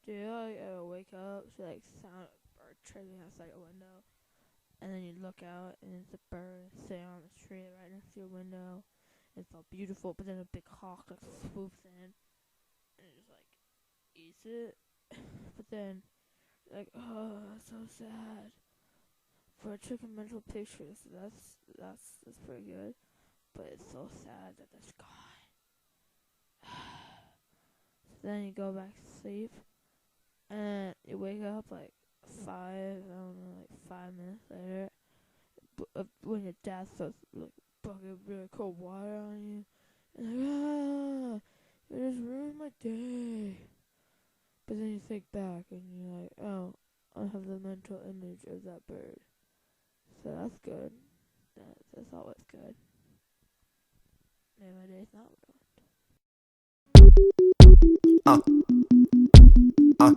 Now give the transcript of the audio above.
Do you like ever wake up to like sound a bird chirping outside your window, and then you look out and it's a bird sitting on the tree right next to your window. It's all beautiful, but then a big hawk like swoops in and it just like eats it. But then like, oh, that's so sad. For a took a mental picture, so that's pretty good. But it's so sad that that's gone. So then you go back to sleep, and you wake up like I don't know, like 5 minutes later, when your dad starts like bucket really cold water on you, and like, you just ruined my day. But then you think back and you're like, oh, I have the mental image of that bird, so that's good. That's always good. Maybe my day's not ruined. Uh, uh.